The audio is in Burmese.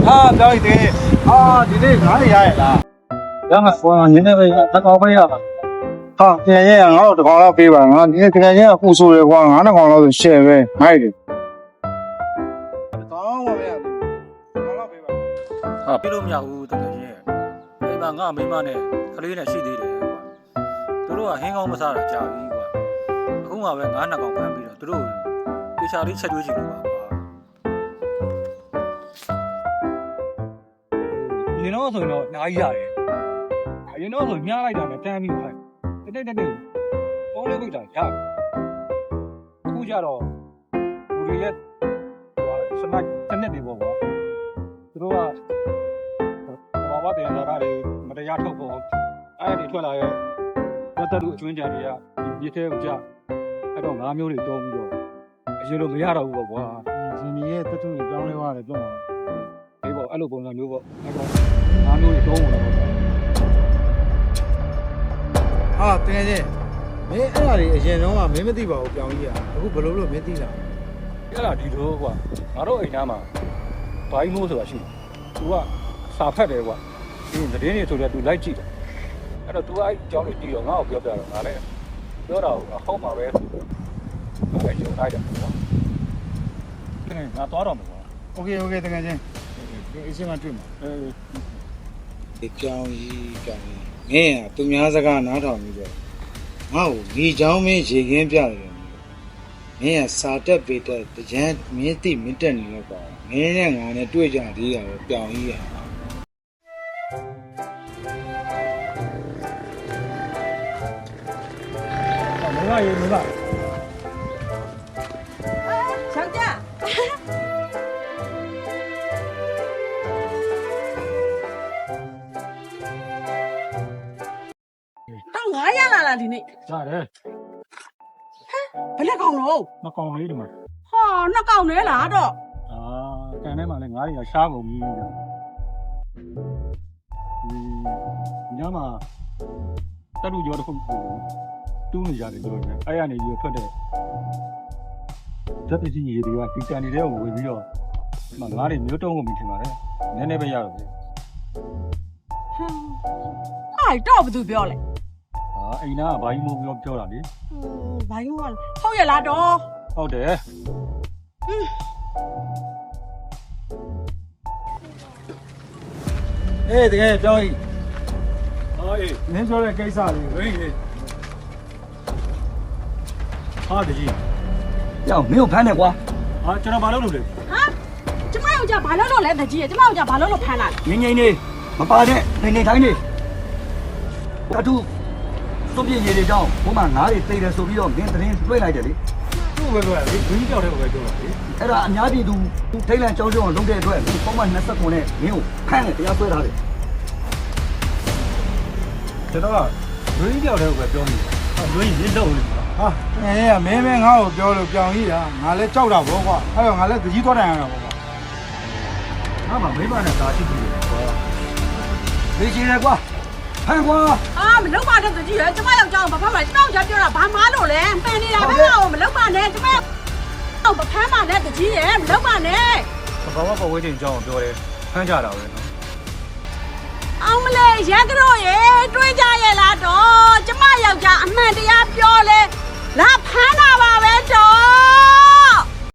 啊，表一对，啊，弟弟哪里来啦？两个说你那个他搞不了。好，今天我这光老背吧，我你今天胡说的话，俺那光老是写呗，买的。当我们呀，光老背吧。啊，比如苗户这个人，一般俺没嘛呢，可能呢是的嘞，都说很好没啥的家里个，恐怕呗俺那讲办不了，都说对家里吃就行了吧。你那时候哪一家的？你那时候哪来的呢？真没有看。对，光了会长家。不家了，屋里也，什么真的地方，都说爸爸在那里没得丫头过，哎，你出来，我在路中间的呀，你这不家，还到俺庙里找不着，一路没丫头过哇，今年这种讲的话来讲，对不？一路帮上牛不？那个俺庙里找我了。啊，对对，没那里现在嘛没地方表演啊，不不露露没地方。အဲ့ဒါဒီလိုကွာငါတို့အိမ်သားမှာဘိုင်းမိုးဆိုတာရှိတယ်။ तू ကစာဖတ်တယ်ကွာ။ဒီသတင်းတွေဆိုတော့ तू လိုက်ကြည့်တယ်။အဲ့တော့ तू အဲ့အကြောင်းတွေကြည့်တော့ငါ့ကိုပြောပြတော့ငါလည်းပြောတာဟုတ်မှာပဲ။အဲ့ရုံလိုက်တယ်ကွာ။ငါသွားတော့မှာကွာ OK，တကယ်ချင်းဒီအချိန်မှတွေ့မှာ ။အဲ ဒီကြောင်ကြီးကြောင်ကြီးမင်းကသူများစကားနားထောင်ပြီးတော့ငါ့ကိုညီချောင်းမင်းရေခင်းပြတယ်မင်းကစာတက်ပေတက်တကြမ်းမင်းသိမင်းတက်နေတော့ကွာမင်းနဲ့ငါနဲ့တွေ့ကြသေးတာပဲပြောင်ကြီးရ မင်းကရေမင်းက 小姐，到我家来了，弟弟， ကြားတယ် 不来搞喽？ မကောင်လေးဒီမှာ 哈，那搞你哪着？ အာကန်ထဲမှာလည်းငါးတွေကရှားကုန်ပြီ။ညမှာတက်လူကျော်တစ်ခုတူးနေကြတယ်ပြောတယ်။အဲ့ရနေပြီးထွက်တဲ့ဇက်ပစ္စည်းကြီးတွေကဒီကန်နေတဲ့ကိုဝင်ပြီးတော့ဒီမှာငါးတွေမျိုးတုံးကုန်ပြီထင်ပါတယ်။နည်းနည်းပဲရတော့တယ် 哼，哎，这不就表嘞？ ။ဟာအိမ်သားကဘာကြီးမိုးပြောတာလေ 万一我好也拉着， ။ဟုတ်တယ်။ အေးတကယ်ပြောင်းကြီး အေး မင်းပြောတဲ့ကိစ္စလေး ဝင်းကြီးဟာတကြီး 要没有盘的瓜， ဟာကျွန်တော်ဘာလုပ်လို့လဲ 哈，这妈有家把老来得及，这妈有家把老盘了，年年的，没把的，年谈的，他都说别年的账，我们哪里对的手比较，明天回来这里， သူ့ပဲပြောတယ်ဝင်းကြောက်တဲ့ကိုပဲပြောတာလေ 哎呀，伢的都台湾交这种弄这出来，包括那4公呢，没有盘的，不要说他的， ကျွန်တော်ကဝင်းကြောက်တဲ့ကိုပဲပြောနေတယ်။ဝင်းကြီးလုံးနေတယ် ဟာငယ်ရမင်းမင်းငါ့ကိုပြောလို့ပြောင်းကြီးတာငါလည်းကြောက်တာဗောကွာအဲ့တော့ငါလည်းတကြီးသွားတိုင်ရတာဗောကွာ ငါမှမိမနဲ့သာရှိပြီကွာ 没钱的瓜，盘瓜，啊，没老把这得及，这妈要家不盘了，这妈有家表了，把马路嘞，半夜了，半夜我们老把呢，这妈要不盘马呢得及，没老把呢。 ။ဘာမှပတ်ဝေးတင်ကြောင်းပြောတယ်ဖမ်းကြတာပဲနော် အောင်မလေးရန်တို့ရေတွေးကြရဲ့လားတော့ကျမယောက်ျားအမှန်တရားပြောလဲလာဖ